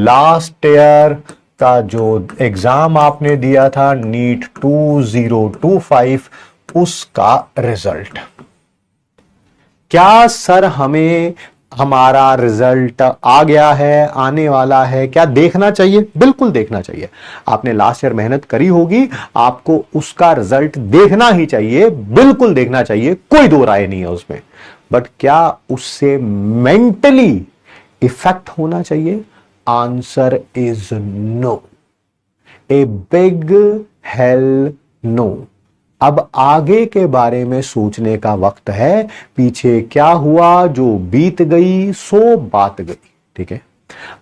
Last year का जो exam आपने दिया था नीट 2025 उसका रिजल्ट। क्या सर हमें हमारा रिजल्ट आ गया है, आने वाला है, क्या देखना चाहिए? बिल्कुल देखना चाहिए। आपने लास्ट ईयर मेहनत करी होगी, आपको उसका रिजल्ट देखना ही चाहिए, बिल्कुल देखना चाहिए, कोई दो राय नहीं है उसमें। बट क्या उससे मेंटली इफेक्ट होना चाहिए? Answer is no, a big hell no. अब आगे के बारे में सोचने का वक्त है। पीछे क्या हुआ, जो बीत गई सो बात गई। ठीक है,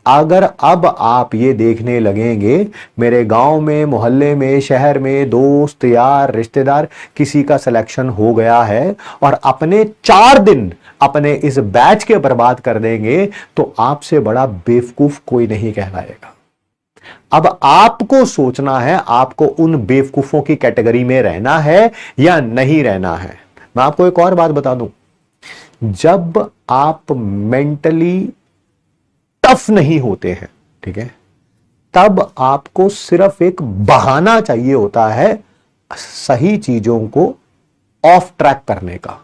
अगर अब आप ये देखने लगेंगे मेरे गांव में, मोहल्ले में, शहर में दोस्त यार रिश्तेदार किसी का सिलेक्शन हो गया है और अपने 4 दिन अपने इस बैच के बर्बाद कर देंगे, तो आपसे बड़ा बेवकूफ कोई नहीं कहलाएगा। अब आपको सोचना है, आपको उन बेवकूफों की कैटेगरी में रहना है या नहीं रहना है। मैं आपको एक और बात बता दूं, जब आप मेंटली टफ नहीं होते हैं, ठीक है, तब आपको सिर्फ एक बहाना चाहिए होता है सही चीजों को ऑफ ट्रैक करने का।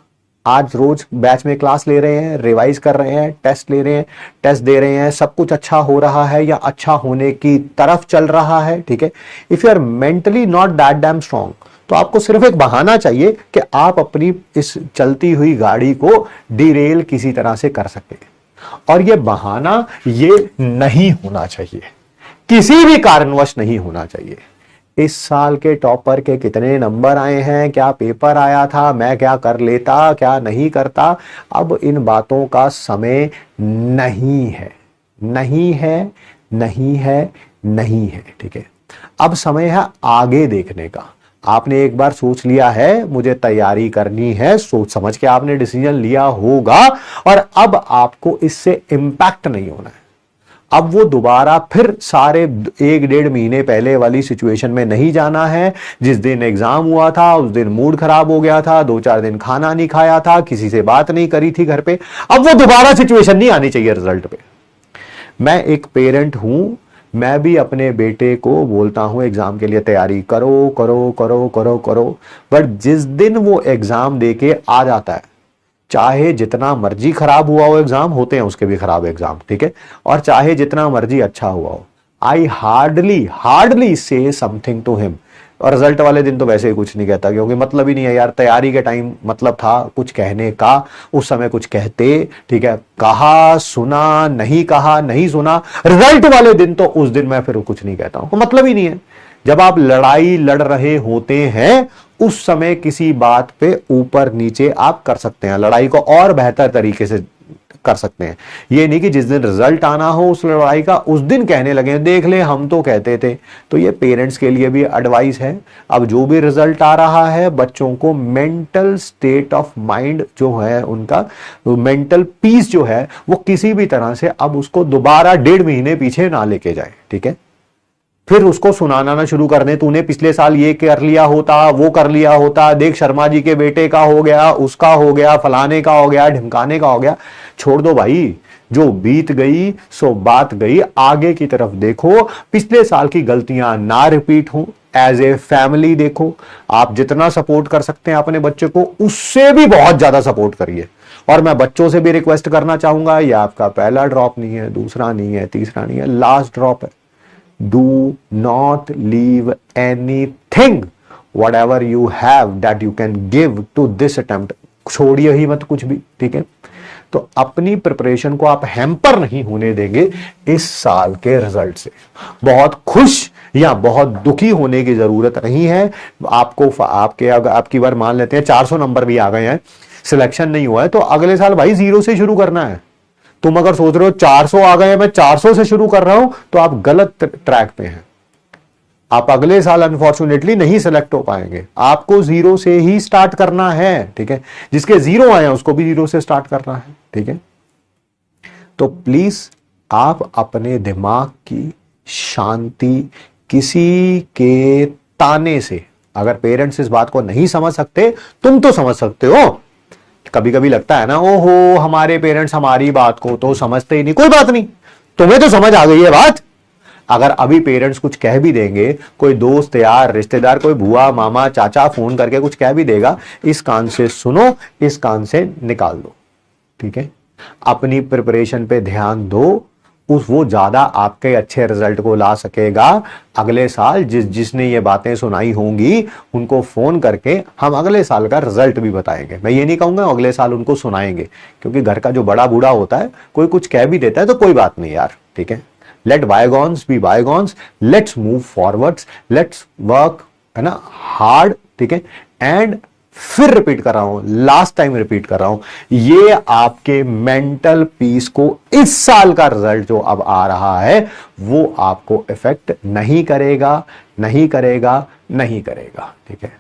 आज रोज बैच में क्लास ले रहे हैं, रिवाइज कर रहे हैं, टेस्ट ले रहे हैं, टेस्ट दे रहे हैं, सब कुछ अच्छा हो रहा है या अच्छा होने की तरफ चल रहा है। ठीक है, if you are mentally not that damn strong, तो आपको सिर्फ एक बहाना चाहिए कि आप अपनी इस चलती हुई गाड़ी को डिरेल किसी तरह से कर सके। और यह बहाना ये नहीं होना चाहिए, किसी भी कारणवश नहीं होना चाहिए। इस साल के टॉपर के कितने नंबर आए हैं, क्या पेपर आया था, मैं क्या कर लेता, क्या नहीं करता, अब इन बातों का समय नहीं है, नहीं है, नहीं है, नहीं है। ठीक है, अब समय है आगे देखने का। आपने एक बार सोच लिया है मुझे तैयारी करनी है, सोच समझ के आपने डिसीजन लिया होगा, और अब आपको इससे इंपैक्ट नहीं होना है। अब वो दोबारा फिर सारे 1-1.5 महीने पहले वाली सिचुएशन में नहीं जाना है। जिस दिन एग्जाम हुआ था उस दिन मूड खराब हो गया था, 2-4 दिन खाना नहीं खाया था, किसी से बात नहीं करी थी घर पे। अब वो दोबारा सिचुएशन नहीं आनी चाहिए रिजल्ट पे। मैं एक पेरेंट हूं, मैं भी अपने बेटे को बोलता हूं एग्जाम के लिए तैयारी करो करो करो करो करो, बट जिस दिन वो एग्जाम देके आ जाता है, चाहे जितना मर्जी खराब हुआ हो एग्जाम, होते हैं उसके भी खराब एग्जाम, ठीक है, और चाहे जितना मर्जी अच्छा हुआ हो, I hardly said something to him. और रिजल्ट वाले दिन तो वैसे ही कुछ नहीं कहता, क्योंकि मतलब ही नहीं है यार। तैयारी के टाइम मतलब था कुछ कहने का, उस समय कुछ कहते, ठीक है, कहा सुना, नहीं कहा नहीं सुना। रिजल्ट वाले दिन तो उस दिन मैं फिर कुछ नहीं कहता हूं, मतलब ही नहीं है। जब आप लड़ाई लड़ रहे होते हैं उस समय किसी बात पे ऊपर नीचे आप कर सकते हैं, लड़ाई को और बेहतर तरीके से कर सकते हैं। ये नहीं कि जिस दिन रिजल्ट आना हो उस लड़ाई का उस दिन कहने लगे देख ले हम तो कहते थे। तो ये पेरेंट्स के लिए भी एडवाइस है। अब जो भी रिजल्ट आ रहा है, बच्चों को मेंटल स्टेट ऑफ माइंड जो है, उनका मेंटल पीस जो है, वो किसी भी तरह से अब उसको दोबारा 1.5 महीने पीछे ना लेके जाए। ठीक है, फिर उसको सुनाना ना शुरू कर दें तूने पिछले साल ये कर लिया होता, वो कर लिया होता, देख शर्मा जी के बेटे का हो गया, उसका हो गया, फलाने का हो गया, ढिमकाने का हो गया। छोड़ दो भाई, जो बीत गई सो बात गई, आगे की तरफ देखो। पिछले साल की गलतियां ना रिपीट हो। एज ए फैमिली देखो, आप जितना सपोर्ट कर सकते हैं अपने बच्चे को, उससे भी बहुत ज्यादा सपोर्ट करिए। और मैं बच्चों से भी रिक्वेस्ट करना चाहूंगा, ये आपका पहला ड्रॉप नहीं है, दूसरा नहीं है, तीसरा नहीं है, लास्ट ड्रॉप है। Do not leave anything, whatever you have that you can give to this attempt. छोड़िए ही मत कुछ भी, ठीक है। तो अपनी प्रिपरेशन को आप हैम्पर नहीं होने देंगे इस साल के रिजल्ट से। बहुत खुश या बहुत दुखी होने की जरूरत नहीं है आपको। आपकी बार मान लेते हैं 400 नंबर भी आ गए हैं, सिलेक्शन नहीं हुआ है, तो अगले साल भाई 0 से शुरू करना है। तुम अगर सोच रहे हो 400 आ गए, मैं 400 से शुरू कर रहा हूं, तो आप गलत ट्रैक पे हैं। आप अगले साल अनफॉर्चुनेटली नहीं सिलेक्ट हो पाएंगे। आपको 0 से ही स्टार्ट करना है, ठीक है। जिसके 0 आए हैं उसको भी 0 से स्टार्ट करना है, ठीक है। तो प्लीज आप अपने दिमाग की शांति किसी के ताने से, अगर पेरेंट्स इस बात को नहीं समझ सकते, तुम तो समझ सकते हो। कभी कभी लगता है ना, ओहो हमारे पेरेंट्स हमारी बात को तो समझते ही नहीं। कोई बात नहीं, तुम्हें तो समझ आ गई है बात, अगर अभी पेरेंट्स कुछ कह भी देंगे, कोई दोस्त यार रिश्तेदार, कोई बुआ मामा चाचा फोन करके कुछ कह भी देगा, इस कान से सुनो, इस कान से निकाल दो। ठीक है, अपनी प्रिपरेशन पे ध्यान दो, वो ज्यादा आपके अच्छे रिजल्ट को ला सकेगा। अगले साल जिसने ये बातें सुनाई होंगी उनको फोन करके हम अगले साल का रिजल्ट भी बताएंगे। मैं ये नहीं कहूंगा अगले साल उनको सुनाएंगे, क्योंकि घर का जो बड़ा बूढ़ा होता है कोई कुछ कह भी देता है तो कोई बात नहीं यार। ठीक है, let bygones be bygones, let's move forwards, let's work, है ना, हार्ड। ठीक है, एंड फिर रिपीट कर रहा हूं, लास्ट टाइम रिपीट कर रहा हूं, ये आपके मेंटल पीस को इस साल का रिजल्ट जो अब आ रहा है वो आपको इफेक्ट नहीं करेगा, नहीं करेगा, नहीं करेगा। ठीक है,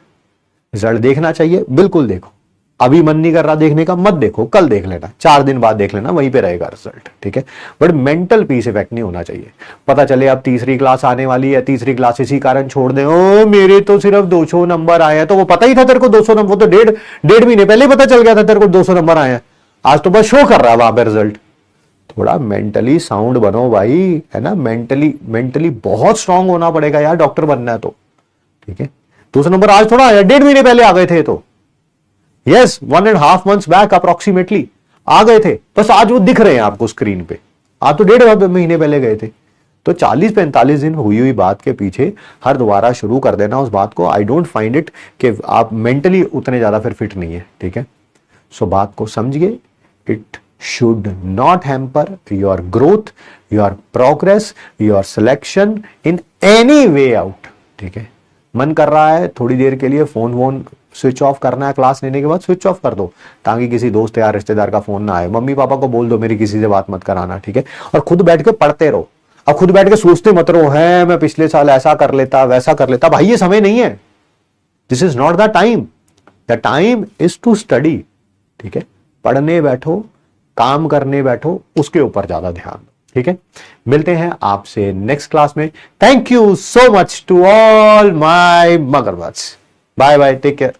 रिजल्ट देखना चाहिए, बिल्कुल देखो। अभी मन नहीं कर रहा देखने का, मत देखो, कल देख लेना, 4 दिन बाद देख लेना, वहीं पे रहेगा रिजल्ट। ठीक है, बट मेंटल पीस इफेक्ट नहीं होना चाहिए। पता चले अब तीसरी क्लास आने वाली है, तीसरी क्लास इसी कारण छोड़ दे, ओ मेरे तो सिर्फ 200 नंबर आए हैं। तो वो पता ही था तेरे को 200 नंबर, वो तो डेढ़ महीने पहले ही पता चल गया था तेरे को 200 नंबर आए हैं, आज तो बस शो कर रहा है वहां पे रिजल्ट। थोड़ा मेंटली साउंड बनो भाई, है ना, मेंटली बहुत स्ट्रांग होना पड़ेगा यार डॉक्टर बनना है तो। ठीक है, 200 नंबर आज थोड़ा आया, 1.5 महीने पहले आ गए थे तो, यस 1.5 months बैक अप्रोक्सीमेटली आ गए थे, बस आज वो दिख रहे हैं आपको स्क्रीन पे। आप तो 1.5 महीने पहले गए थे। तो 40-45 दिन हुई बात के पीछे हर दोबारा शुरू कर देना उस बात को। आई डोंट फाइंड इट कि आप मेंटली उतने ज्यादा फिर फिट नहीं है। ठीक है, सो बात को समझिए, it should not hamper your growth, your progress, your selection in any way out. ठीक है, मन कर रहा है थोड़ी देर के लिए फोन वोन स्विच ऑफ करना है, क्लास लेने के बाद स्विच ऑफ कर दो, ताकि किसी दोस्त या रिश्तेदार का फोन ना आए। मम्मी पापा को बोल दो मेरी किसी से बात मत कराना। ठीक है, और खुद बैठ के पढ़ते रहो। अब खुद बैठ के सोचते मत रहो है मैं पिछले साल ऐसा कर लेता वैसा कर लेता, भाई ये समय नहीं है, this is not the time, the time is to study. ठीक है, पढ़ने बैठो, काम करने बैठो, उसके ऊपर ज्यादा ध्यान दो। ठीक है, मिलते हैं आपसे नेक्स्ट क्लास में। Thank you so much to all my मगरमच्छ, बाय बाय, टेक केयर।